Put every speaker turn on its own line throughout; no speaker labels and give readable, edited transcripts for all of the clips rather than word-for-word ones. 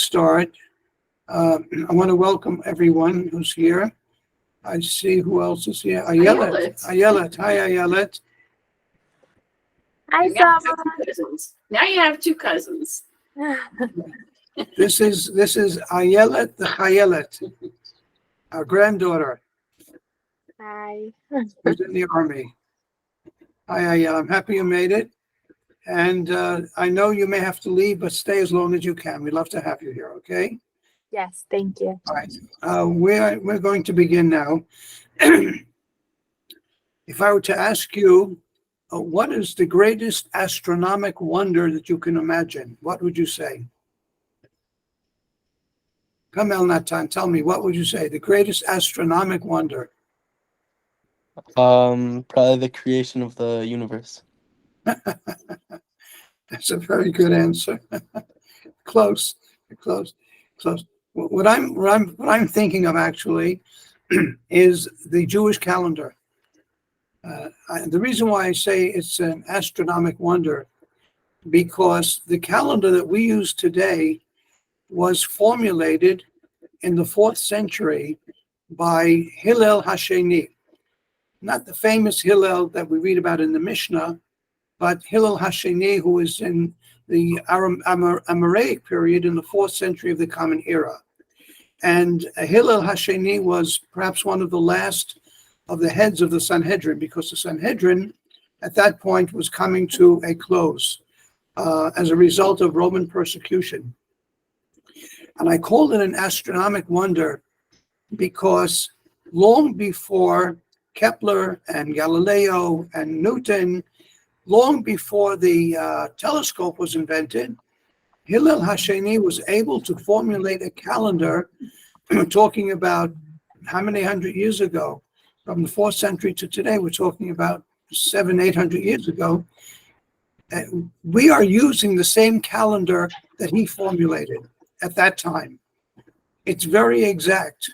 start, I want to welcome everyone who's here. I see who else is here. Ayelet. Ayelet. Hi, Ayelet.
Hi,
Now
Saba.
you have two cousins.
This is Ayelet the Chayelet, our granddaughter
Hi.
who's in the army. Hi, Ayelet. I'm happy you made it. And I know you may have to leave, but stay as long as you can. We'd love to have you here, okay?
Yes, thank you.
All right. We're going to begin now. If I were to ask you, what is the greatest astronomic wonder that you can imagine? What would you say? Come, El Natan, tell me, what would you say? The greatest astronomic wonder?
Probably the creation of the universe.
That's a very good answer. Close. What I'm thinking of actually is the Jewish calendar. The reason why I say it's an astronomic wonder, because the calendar that we use today was formulated in the 4th century by Hillel Hasheni, not the famous Hillel that we read about in the Mishnah, but Hillel Hasheni, who is in the Aramaic period in the 4th century of the Common Era. And Hillel Hasheni was perhaps one of the last of the heads of the Sanhedrin, because the Sanhedrin at that point was coming to a close as a result of Roman persecution. And I call it an astronomic wonder because long before Kepler and Galileo and Newton, long before the telescope was invented, Hillel Hasheni was able to formulate a calendar talking about how many hundred years ago, from the 4th century to today, we're talking about 700-800 years ago. We are using the same calendar that he formulated at that time. It's very exact,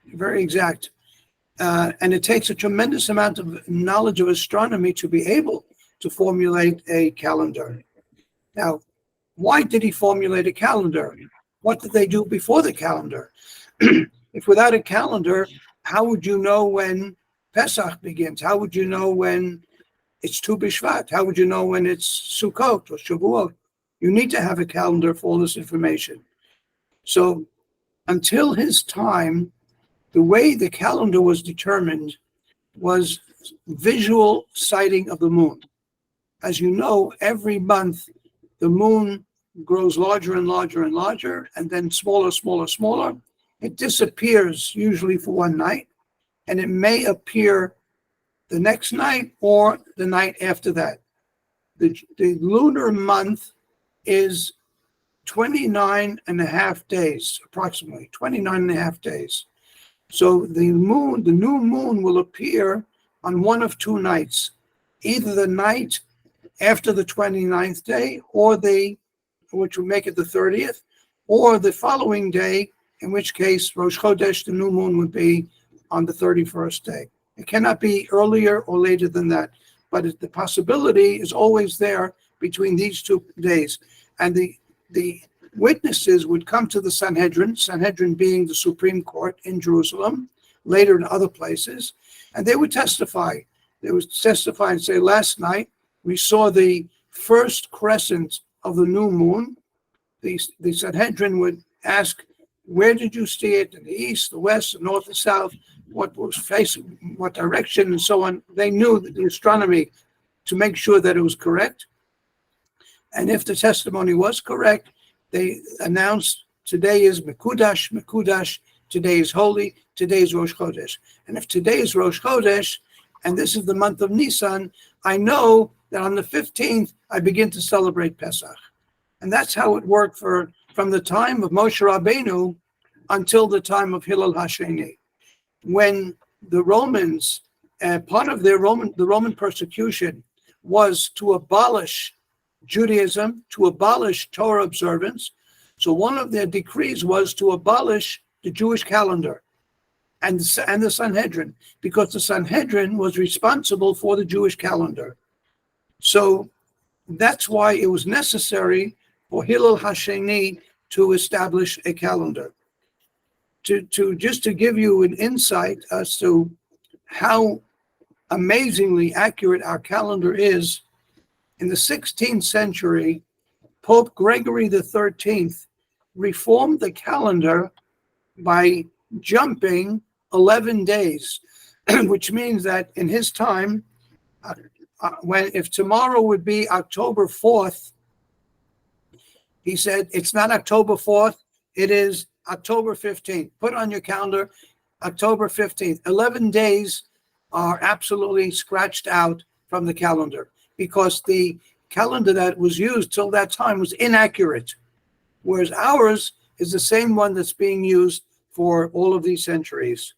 and it takes a tremendous amount of knowledge of astronomy to be able to formulate a calendar. Now, why did he formulate a calendar? What did they do before the calendar? If without a calendar, how would you know when Pesach begins? How would you know when it's Tu B'Shvat? How would you know when it's Sukkot or Shavuot? You need to have a calendar for all this information. So until his time, the way the calendar was determined was visual sighting of the moon. As you know, every month the moon grows larger and larger and larger, and then smaller. It disappears usually for one night, and it may appear the next night or the night after that. The lunar month is 29 and a half days, approximately 29 and a half days. So the new moon will appear on one of two nights, either the night after the 29th day, or which would make it the 30th, or the following day, in which case Rosh Chodesh, the new moon, would be on the 31st day. It cannot be earlier or later than that, but the possibility is always there between these 2 days. And the witnesses would come to the Sanhedrin being the Supreme Court in Jerusalem, later in other places, and they would testify. They would testify and say, last night we saw the first crescent of the new moon. The Sanhedrin would ask, where did you see it? In the east, the west, the north, the south, what was facing, what direction, and so on. They knew the astronomy to make sure that it was correct. And if the testimony was correct, they announced, today is Mekudash, today is holy, today is Rosh Chodesh. And if today is Rosh Chodesh, and this is the month of Nisan, I know that on the 15th, I begin to celebrate Pesach. And that's how it worked from the time of Moshe Rabbeinu until the time of Hillel Hasheni. When the Romans, part of the Roman persecution was to abolish Judaism, to abolish Torah observance. So one of their decrees was to abolish the Jewish calendar and the Sanhedrin, because the Sanhedrin was responsible for the Jewish calendar. So that's why it was necessary for Hillel Hasheni to establish a calendar. To give you an insight as to how amazingly accurate our calendar is, in the 16th century, Pope Gregory XIII reformed the calendar by jumping 11 days, which means that in his time, if tomorrow would be October 4th, he said, it's not October 4th, it is October 15th. Put on your calendar, October 15th. 11 days are absolutely scratched out from the calendar because the calendar that was used till that time was inaccurate, whereas ours is the same one that's being used for all of these centuries.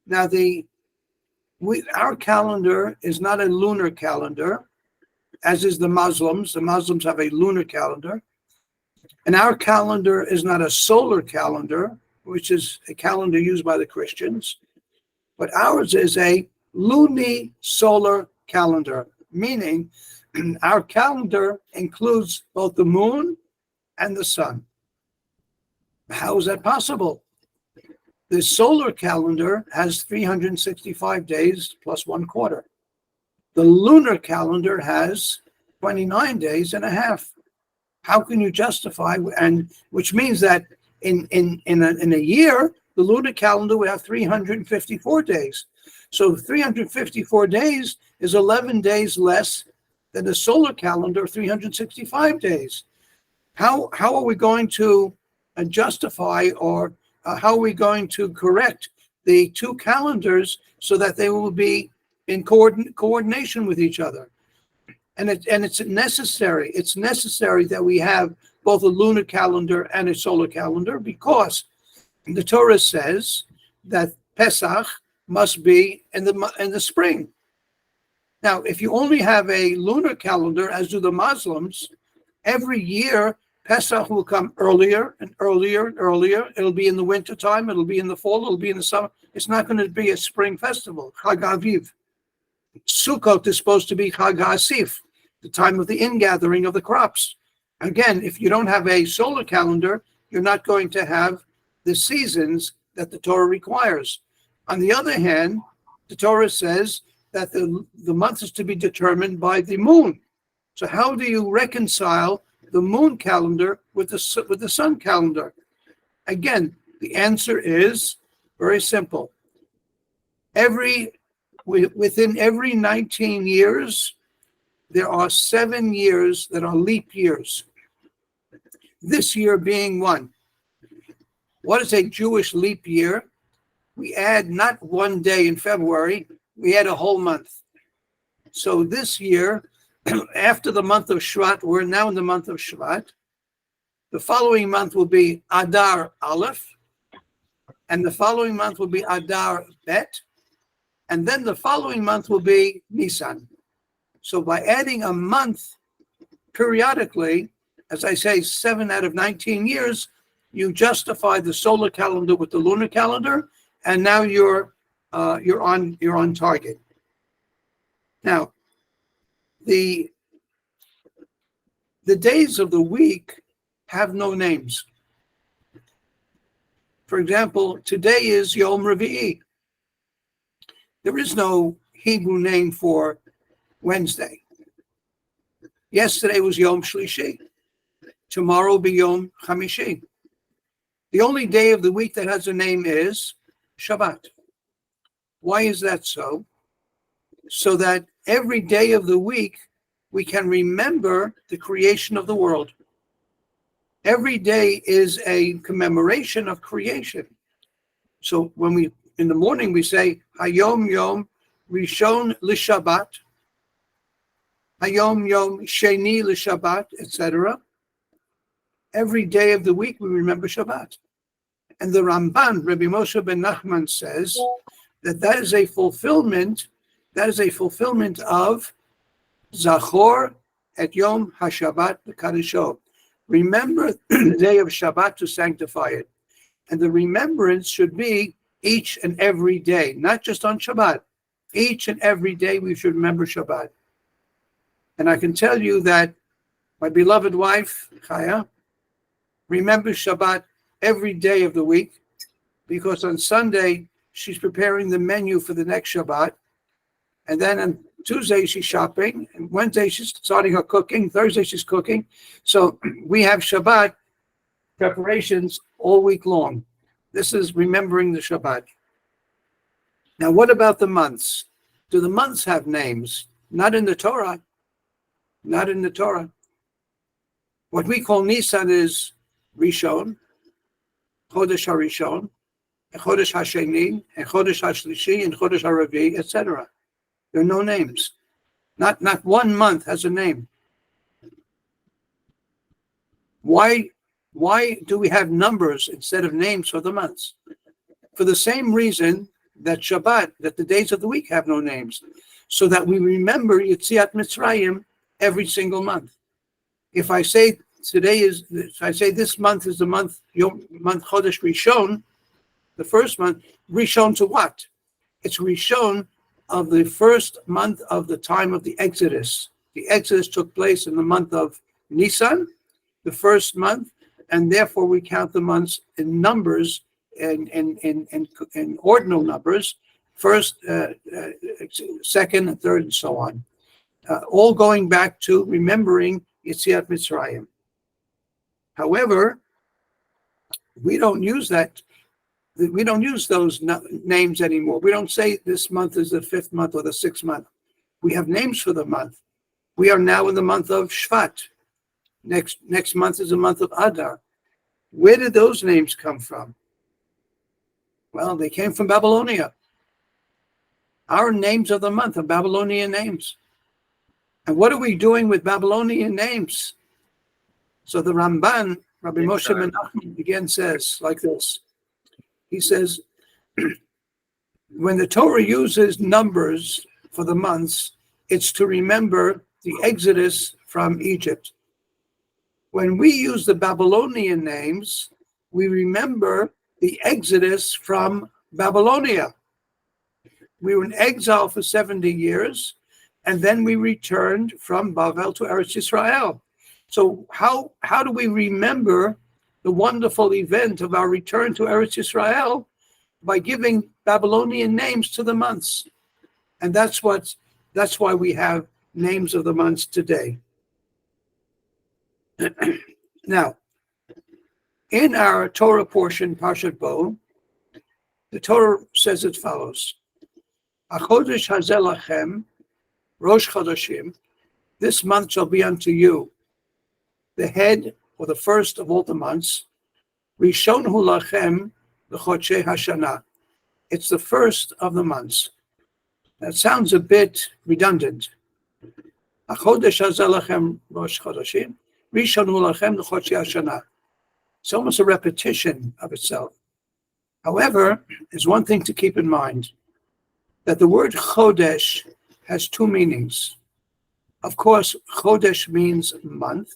Now, our calendar is not a lunar calendar, as is the Muslims. The Muslims have a lunar calendar. And our calendar is not a solar calendar, which is a calendar used by the Christians, but ours is a lunisolar calendar, meaning our calendar includes both the moon and the sun. How is that possible? The solar calendar has 365 days plus 1 quarter. The lunar calendar has 29 days and a half. How can you justify, and which means that in a year, the lunar calendar would have 354 days. So 354 days is 11 days less than the solar calendar, 365 days. How are we going to justify, or how are we going to correct the two calendars so that they will be in coordination with each other? And it's necessary. It's necessary that we have both a lunar calendar and a solar calendar, because the Torah says that Pesach must be in the spring. Now, if you only have a lunar calendar, as do the Muslims, every year Pesach will come earlier and earlier and earlier. It'll be in the wintertime. It'll be in the fall. It'll be in the summer. It's not going to be a spring festival. Chag Aviv. Sukkot is supposed to be Chag HaAsif, the time of the ingathering of the crops. Again, if you don't have a solar calendar, you're not going to have the seasons that the Torah requires. On the other hand, the Torah says that the month is to be determined by the moon. So how do you reconcile the moon calendar with the sun calendar? Again, the answer is very simple. Within every 19 years, there are 7 years that are leap years. This year being one. What is a Jewish leap year? We add not one day in February, we add a whole month. So this year, after the month of Shvat, we're now in the month of Shvat. The following month will be Adar Aleph, and the following month will be Adar Bet, and then the following month will be Nisan. So by adding a month periodically, as I say, 7 out of 19 years, you justify the solar calendar with the lunar calendar, and now you're on target. Now, the days of the week have no names. For example, today is Yom Revi'i. There is no Hebrew name for Wednesday. Yesterday was Yom Shlishi. Tomorrow will be Yom Chamishi. The only day of the week that has a name is Shabbat. Why is that so? So that every day of the week we can remember the creation of the world. Every day is a commemoration of creation. So when in the morning we say Hayom Yom Rishon L'Shabbat, Hayom Yom Sheni L'Shabbat, etc. Every day of the week we remember Shabbat. And the Ramban, Rabbi Moshe ben Nachman, says that is a fulfillment of Zachor et Yom HaShabbat L'Kadisho. Remember the day of Shabbat to sanctify it. And the remembrance should be each and every day, not just on Shabbat. Each and every day we should remember Shabbat. And I can tell you that my beloved wife, Chaya, remembers Shabbat every day of the week, because on Sunday she's preparing the menu for the next Shabbat, and then on Tuesday she's shopping, and Wednesday she's starting her cooking, Thursday she's cooking. So we have Shabbat preparations all week long. This is remembering the Shabbat. Now, what about the months? Do the months have names? Not in the Torah. Not in the Torah. What we call Nisan is Rishon, Chodesh HaRishon, and Chodesh HaSheni, and Chodesh HaShlishi, and Chodesh HaRavi, etc. There are no names. Not one month has a name. Why do we have numbers instead of names for the months? For the same reason that Shabbat, that the days of the week have no names, so that we remember Yetziat Mitzrayim every single month. If I say this month is the month Chodesh Rishon, the first month, Rishon to what? It's Rishon of the first month of the time of the Exodus. The Exodus took place in the month of Nisan, the first month, and therefore we count the months in numbers and ordinal numbers, first, second, and third, and so on. All going back to remembering Yetziat Mitzrayim. However, we don't use that. We don't use those names anymore. We don't say this month is the 5th month or the 6th month. We have names for the month. We are now in the month of Shvat. Next month is the month of Adar. Where did those names come from? Well, they came from Babylonia. Our names of the month are Babylonian names. And what are we doing with Babylonian names? So the Ramban, Rabbi Moshe Menachem, again says like this. He says, when the Torah uses numbers for the months, it's to remember the Exodus from Egypt. When we use the Babylonian names, we remember the Exodus from Babylonia. We were in exile for 70 years, and then we returned from Bavel to Eretz Yisrael. So how do we remember the wonderful event of our return to Eretz Yisrael? By giving Babylonian names to the months. And that's why we have names of the months today. Now, in our Torah portion, Parshat Bo, the Torah says as follows: Achodesh hazeh lachem, Rosh Chodeshim, this month shall be unto you the head or the first of all the months. Rishon hu lachem l'chodshei hashana. It's the first of the months. That sounds a bit redundant. Achodesh hazeh lachem Rosh Chodeshim, Rishon hu lachem l'chodshei hashana. It's almost a repetition of itself. However, there's one thing to keep in mind, that the word Chodesh has two meanings. Of course, Chodesh means month.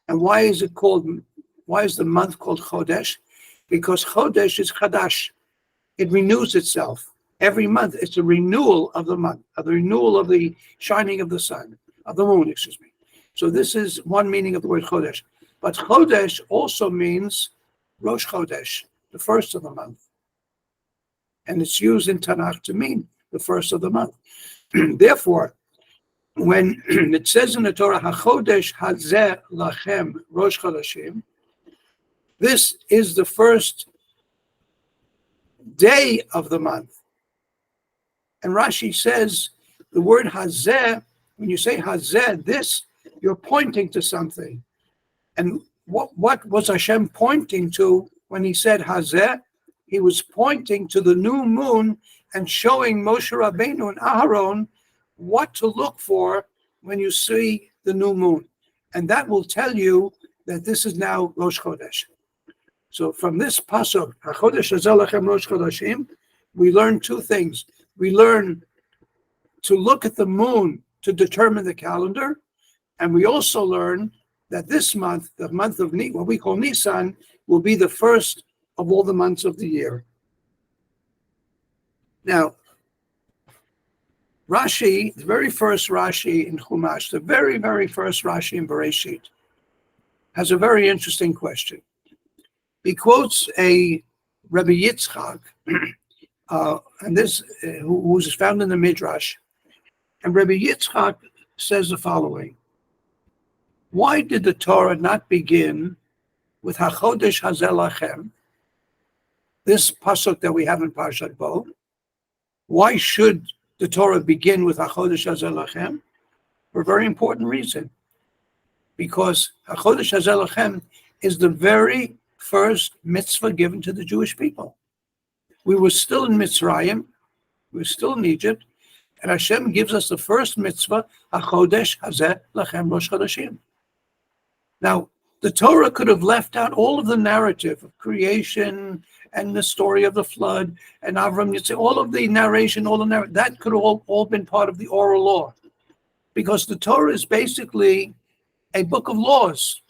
And why is the month called Chodesh? Because Chodesh is Chadash. It renews itself. Every month, it's a renewal of the month, a renewal of the shining of the sun, of the moon, excuse me. So this is one meaning of the word Chodesh. But Chodesh also means Rosh Chodesh, the first of the month. And it's used in Tanakh to mean the first of the month. Therefore, when it says in the Torah, HaChodesh hazeh lachem Rosh Chodeshim, this is the first day of the month. And Rashi says the word hazeh, when you say hazeh, this, you're pointing to something. And what was Hashem pointing to when he said hazeh? He was pointing to the new moon and showing Moshe Rabbeinu and Aharon what to look for when you see the new moon. And that will tell you that this is now Rosh Chodesh. So from this pasuk, HaChodesh hazeh lachem Rosh Chodeshim, we learn two things. We learn to look at the moon to determine the calendar, and we also learn that this month, the month of what we call Nisan, will be the first of all the months of the year. Now, Rashi, the very first Rashi in Chumash, the very, very first Rashi in Bereshit, has a very interesting question. He quotes a Rabbi Yitzchak, and this who's found in the Midrash. And Rabbi Yitzchak says the following: why did the Torah not begin with HaChodesh Hazeh Lachem, this pasuk that we have in Parshat Bo? Why should the Torah begin with HaChodesh Hazeh Lachem? For a very important reason. Because HaChodesh Hazeh Lachem is the very first mitzvah given to the Jewish people. We were still in Mitzrayim, we were still in Egypt, and Hashem gives us the first mitzvah, HaChodesh Hazeh Lachem Rosh Chodeshim. Now, the Torah could have left out all of the narrative of creation and the story of the flood and Avram Yitzchak, all of the narration, that could have all been part of the oral law. Because the Torah is basically a book of laws.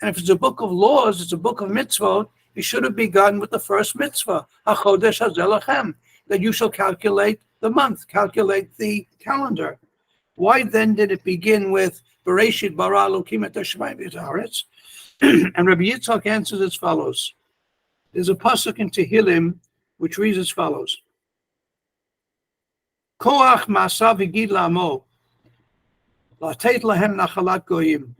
And if it's a book of laws, it's a book of mitzvot, it should have begun with the first mitzvah, HaChodesh Hazeh Lachem, that you shall calculate the month, calculate the calendar. Why then did it begin with Bereshit bara Elokim et hashamayim v'et haaretz? And Rabbi Yitzchak answers as follows. There's a pasuk in Tehillim which reads as follows: Koach ma'asav v'gid la'amo, la'teit lahem nachalat goyim.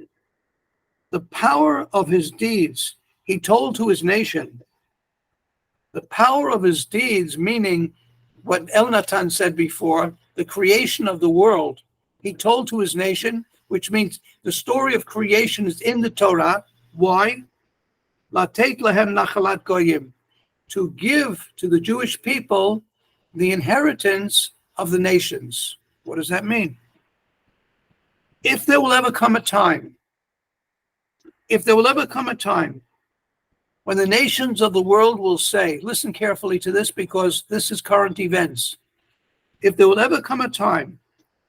The power of his deeds, he told to his nation. The power of his deeds, meaning what Elnatan said before, the creation of the world, he told to his nation, which means the story of creation is in the Torah. Why? Lateit lahem nachalat goyim, to give to the Jewish people the inheritance of the nations. What does that mean? If there will ever come a time when the nations of the world will say, listen carefully to this because this is current events. If there will ever come a time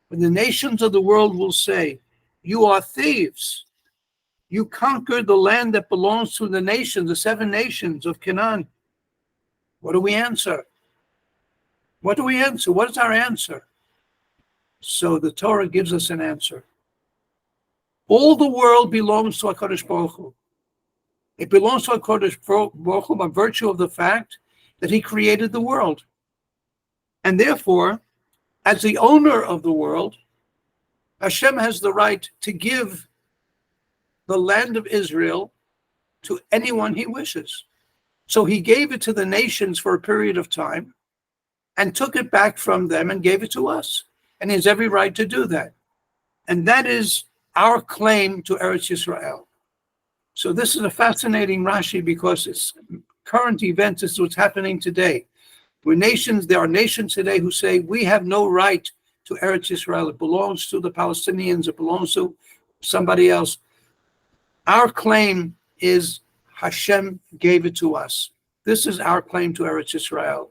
when the nations of the world will say, you are thieves, you conquered the land that belongs to the nations, the 7 nations of Canaan. What do we answer? What is our answer? So the Torah gives us an answer. All the world belongs to HaKadosh Baruch Hu. It belongs to HaKadosh Baruch Hu by virtue of the fact that he created the world. And therefore, as the owner of the world, Hashem has the right to give the land of Israel to anyone he wishes. So he gave it to the nations for a period of time and took it back from them and gave it to us. And he has every right to do that. And that is our claim to Eretz Yisrael. So this is a fascinating Rashi because it's current events, is what's happening today. There are nations today who say we have no right to Eretz Yisrael. It belongs to the Palestinians. It belongs to somebody else. Our claim is Hashem gave it to us. This is our claim to Eretz Yisrael.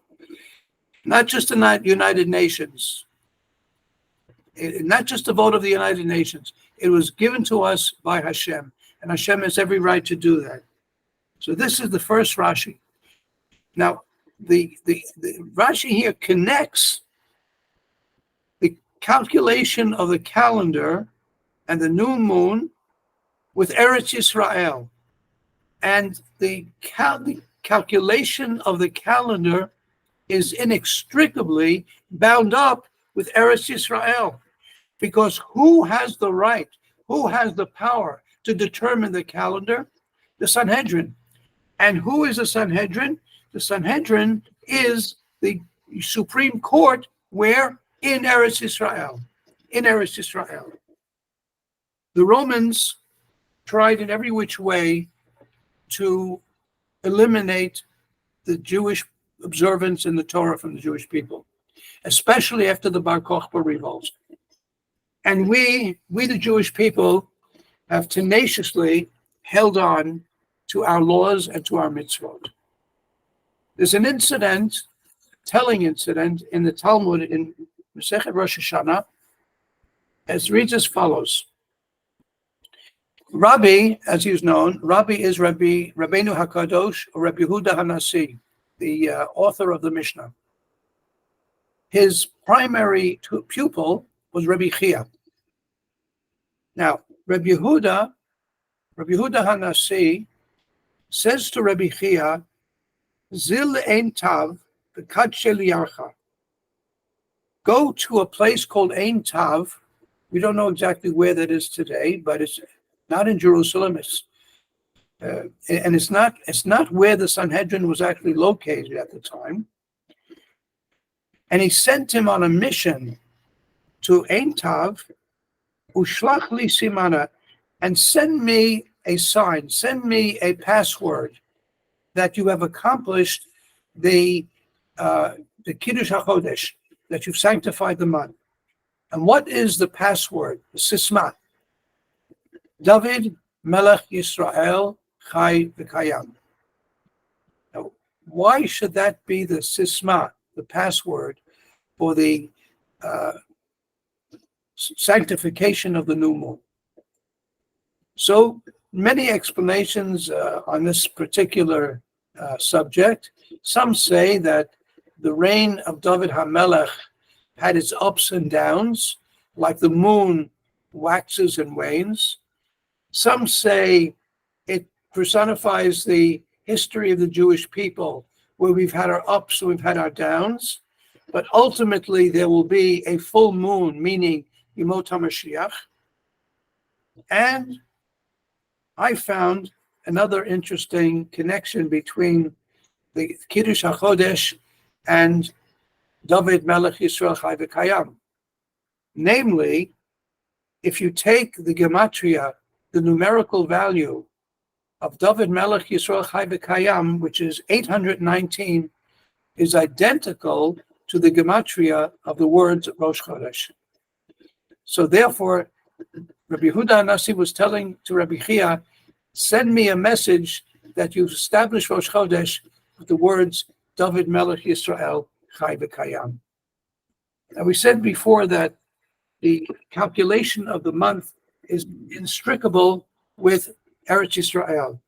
Not just the United Nations. Not just the vote of the United Nations. It was given to us by Hashem. And Hashem has every right to do that. So this is the first Rashi. Now, the Rashi here connects the calculation of the calendar and the new moon with Eretz Yisrael. And the calculation of the calendar is inextricably bound up with Eretz Yisrael. Because who has the right, who has the power to determine the calendar? The Sanhedrin. And who is the Sanhedrin? The Sanhedrin is the Supreme Court where? In Eretz Yisrael. In Eretz Yisrael. The Romans tried in every which way to eliminate the Jewish observance in the Torah from the Jewish people, especially after the Bar Kokhba revolts. And we the Jewish people, have tenaciously held on to our laws and to our mitzvot. There's an incident, telling incident, in the Talmud in Masechet Rosh Hashanah, as reads as follows. Rabbi, as he is known, Rabbi is Rabbeinu HaKadosh, or Rabbi Yehuda HaNasi, the author of the Mishnah. His primary pupil was Rabbi Chia. Now, Rabbi Yehuda HaNasi says to Rabbi Chia, Zil Ein Tav, the Shel Yarcha. Go to a place called Ein Tav. We don't know exactly where that is today, but it's not in Jerusalem. And it's not where the Sanhedrin was actually located at the time. And he sent him on a mission to Ein Tav, Ushlach li simana, and send me a sign, send me a password that you have accomplished the Kiddush HaChodesh, that you've sanctified the month. And what is the password? The Sisma. David Melech Yisrael Chai V'Kayam. Now, why should that be the Sisma, the password for the sanctification of the new moon? So many explanations on this particular subject. Some say that the reign of David HaMelech had its ups and downs, like the moon waxes and wanes. Some say it personifies the history of the Jewish people, where we've had our ups and we've had our downs, but ultimately there will be a full moon, meaning Yemot HaMashiach. And I found another interesting connection between the Kiddush HaChodesh and David Melech Yisrael Chai V'Kayam. Namely, if you take the gematria, the numerical value of David Melech Yisrael Chai V'Kayam, which is 819, is identical to the gematria of the words Rosh Chodesh. So therefore, Rabbi Yehuda Anasi was telling to Rabbi Chia, send me a message that you've established Rosh Chodesh with the words David Melech Yisrael Chai V'Kayam. Now we said before that the calculation of the month is inextricable with Eretz Yisrael.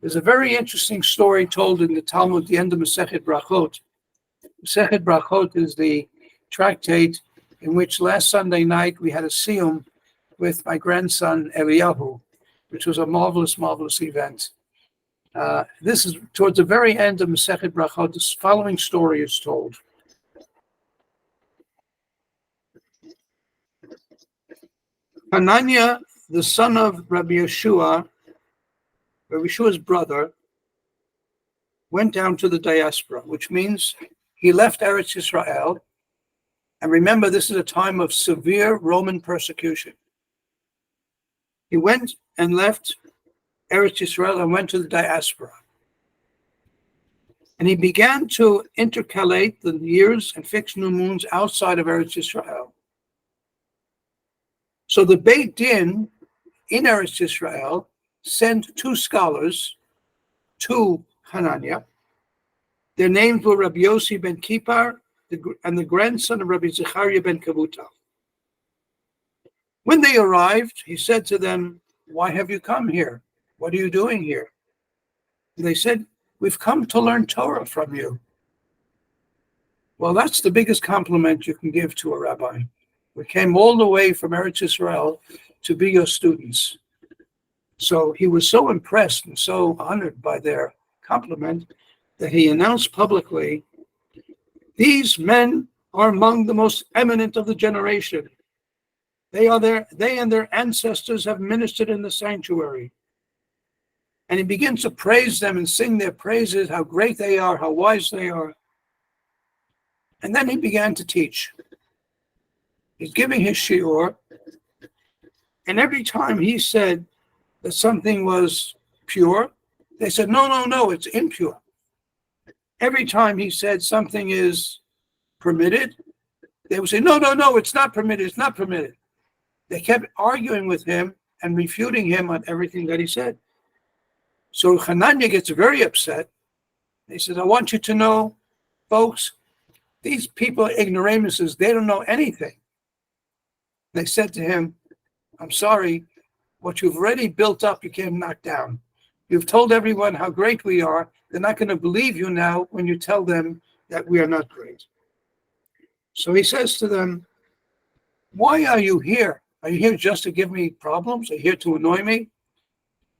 There's a very interesting story told in the Talmud, the end of Masechet Brachot. Masechet Brachot is the tractate in which last Sunday night we had a siyum with my grandson Eliyahu, which was a marvelous, marvelous event. This is towards the very end of Masechet Brachot. This following story is told. Hananiah, the son of Rabbi Yeshua's brother, went down to the diaspora, which means he left Eretz Yisrael. And remember, this is a time of severe Roman persecution. He went and left Eretz Yisrael and went to the diaspora. And he began to intercalate the years and fix new moons outside of Eretz Yisrael. So the Beit Din in Eretz Yisrael sent two scholars to Hananiah. Their names were Rabbi Yossi ben Kippar and the grandson of Rabbi Zechariah ben Kavuta. When they arrived, he said to them, "Why have you come here? What are you doing here?" And they said, "We've come to learn Torah from you." Well, that's the biggest compliment you can give to a rabbi. We came all the way from Eretz Yisrael to be your students. So he was so impressed and so honored by their compliment that he announced publicly, "These men are among the most eminent of the generation. They and their ancestors have ministered in the sanctuary." And he begins to praise them and sing their praises, how great they are, how wise they are. And then he began to teach. He's giving his shiur, and every time he said that something was pure, they said, no, it's impure. Every time he said something is permitted, they would say, no, it's not permitted, it's not permitted. They kept arguing with him and refuting him on everything that he said. So Hananiah gets very upset. He says, "I want you to know, folks, these people are ignoramuses. They don't know anything." They said to him, "I'm sorry, what you've already built up, you can't knock down. You've told everyone how great we are. They're not going to believe you now when you tell them that we are not great." So he says to them, "Why are you here? Are you here just to give me problems? Are you here to annoy me?"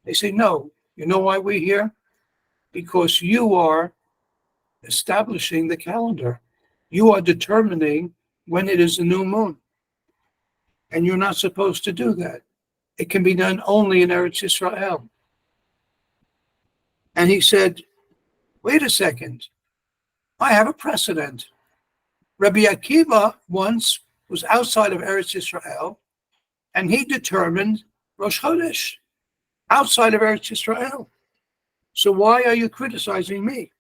They say, "No, You know why we're here? Because you are establishing the calendar. You are determining when it is a new moon. And you're not supposed to do that. It can be done only in Eretz Yisrael. And he said, wait a second. I have a precedent. Rabbi Akiva once was outside of Eretz Yisrael, and he determined Rosh Chodesh outside of Eretz Yisrael. So why are you criticizing me?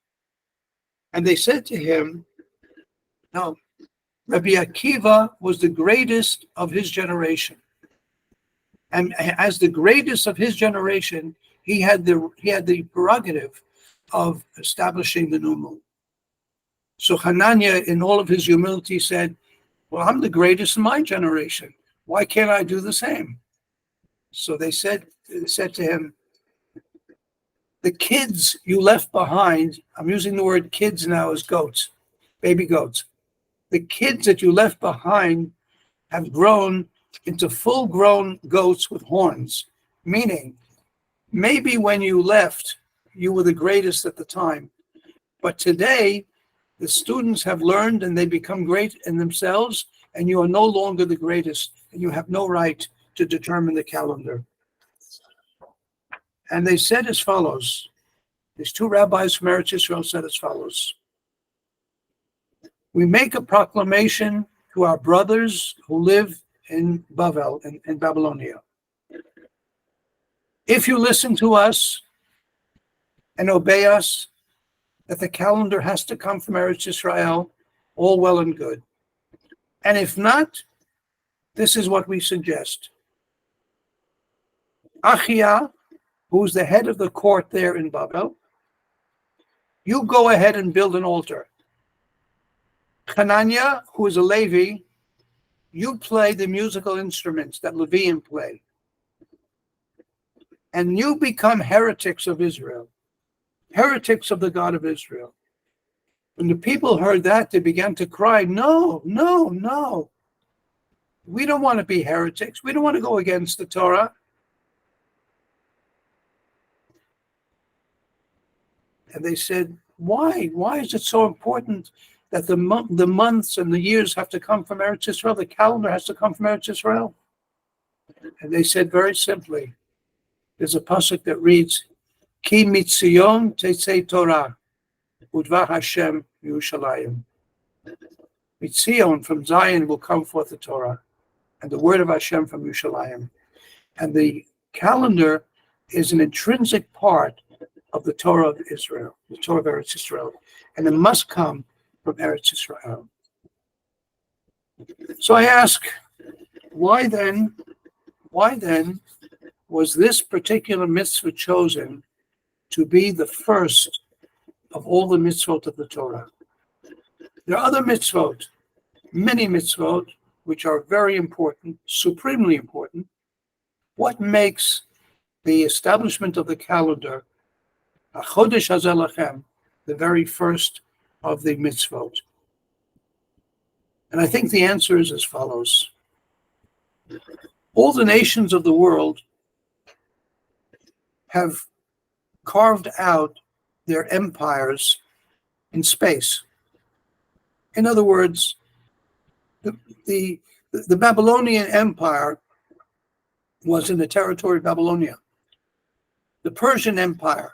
And they said to him, no, Rabbi Akiva was the greatest of his generation. And as the greatest of his generation, he had the prerogative of establishing the new moon. So Hananiah, in all of his humility, said, well, I'm the greatest in my generation. Why can't I do the same? So they said to him, the kids you left behind, I'm using the word kids now as goats, baby goats. The kids that you left behind have grown into full-grown goats with horns, meaning maybe when you left, you were the greatest at the time. But today, the students have learned and they become great in themselves, and you are no longer the greatest, and you have no right to determine the calendar. And they said as follows. These two rabbis from Eretz Yisrael said as follows. We make a proclamation to our brothers who live in Bavel, in Babylonia. If you listen to us and obey us, that the calendar has to come from Eretz Yisrael, all well and good. And if not, this is what we suggest. Achia, who's the head of the court there in Babel, you go ahead and build an altar. Hananiah, who is a Levi, you play the musical instruments that Leviim play. And you become heretics of Israel, heretics of the God of Israel. When the people heard that, they began to cry, no, no, no. We don't want to be heretics. We don't want to go against the Torah. And they said, why? Why is it so important that the months and the years have to come from Eretz Yisrael? The calendar has to come from Eretz Yisrael. And they said very simply, there's a pasuk that reads, Ki mitzion tetzei Torah, udvar Hashem Yerushalayim. Mitzion, from Zion will come forth the Torah, and the word of Hashem from Yerushalayim. And the calendar is an intrinsic part of the Torah of Israel, the Torah of Eretz Yisrael, and it must come from Eretz Yisrael. So I ask, why then was this particular mitzvah chosen to be the first of all the mitzvot of the Torah? There are other mitzvot, many mitzvot, which are very important, supremely important. What makes the establishment of the calendar HaChodesh Hazeh Lachem, the very first of the mitzvot? And I think the answer is as follows. All the nations of the world have carved out their empires in space. In other words, the Babylonian Empire was in the territory of Babylonia. The Persian Empire,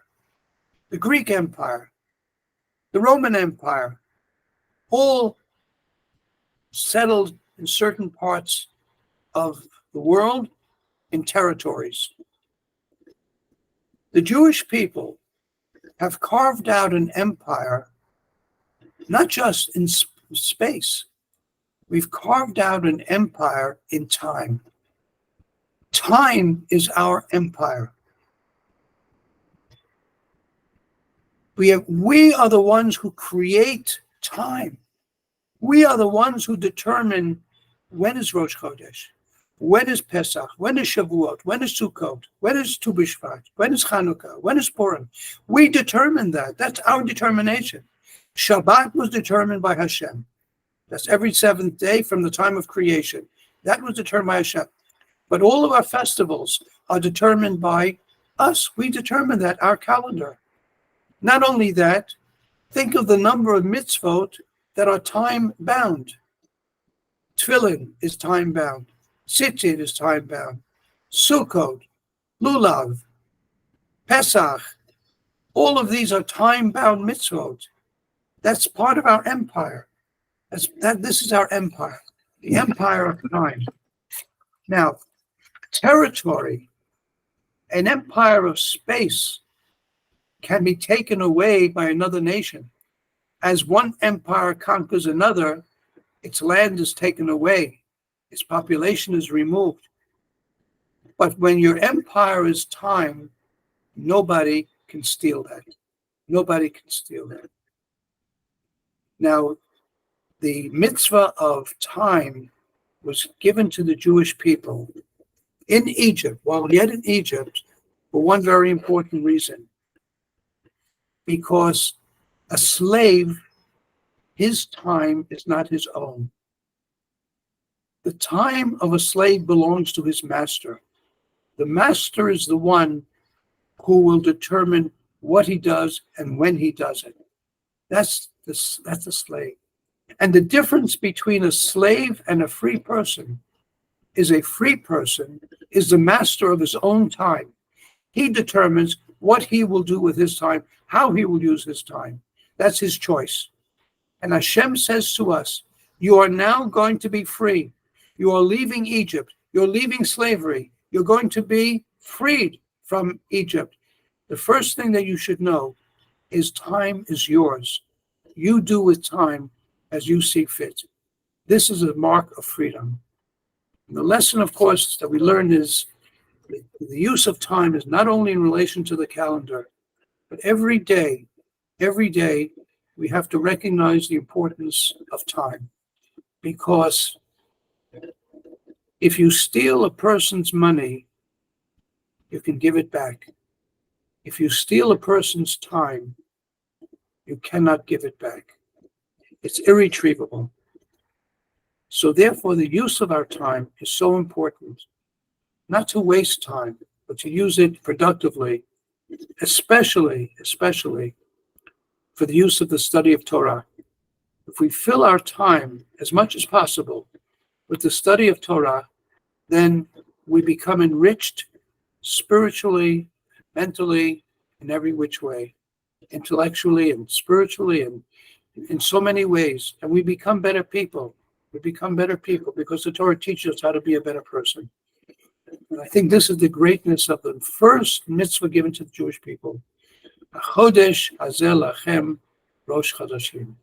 the Greek Empire, the Roman Empire, all settled in certain parts of the world in territories. The Jewish people have carved out an empire, not just in space. We've carved out an empire in time. Time is our empire. We are the ones who create time. We are the ones who determine when is Rosh Chodesh, when is Pesach, when is Shavuot, when is Sukkot, when is Tu B'Shvat, when is Chanukah, when is Purim. We determine that. That's our determination. Shabbat was determined by Hashem. That's every seventh day from the time of creation. That was determined by Hashem. But all of our festivals are determined by Us, we determine that, our calendar. Not only that, think of the number of mitzvot that are time-bound. Tefillin is time-bound. Tzitzit is time-bound. Sukkot, Lulav, Pesach, all of these are time-bound mitzvot. That's part of our empire. This is our empire, the empire of time. Now, territory, an empire of space, can be taken away by another nation. As one empire conquers another, its land is taken away, its population is removed. But when your empire is time, nobody can steal that. Nobody can steal that. Now, the mitzvah of time was given to the Jewish people in Egypt, while yet in Egypt, for one very important reason. Because a slave, his time is not his own. The time of a slave belongs to his master. The master is the one who will determine what he does and when he does it. That's a slave. And the difference between a slave and a free person is a free person is the master of his own time. He determines what he will do with his time, how he will use his time. That's his choice. And Hashem says to us, you are now going to be free. You are leaving Egypt. You're leaving slavery. You're going to be freed from Egypt. The first thing that you should know is time is yours. You do with time as you see fit. This is a mark of freedom. And the lesson, of course, that we learn is the use of time is not only in relation to the calendar, but every day we have to recognize the importance of time. Because if you steal a person's money, you can give it back. If you steal a person's time, you cannot give it back. It's irretrievable. So therefore, the use of our time is so important. Not to waste time, but to use it productively, especially for the use of the study of Torah. If we fill our time as much as possible with the study of Torah, then we become enriched spiritually, mentally, in every which way, intellectually and spiritually, and in so many ways. And we become better people. We become better people because the Torah teaches us how to be a better person. And I think this is the greatness of the first mitzvah given to the Jewish people. Chodesh Hazeh Lachem Rosh Chodeshim.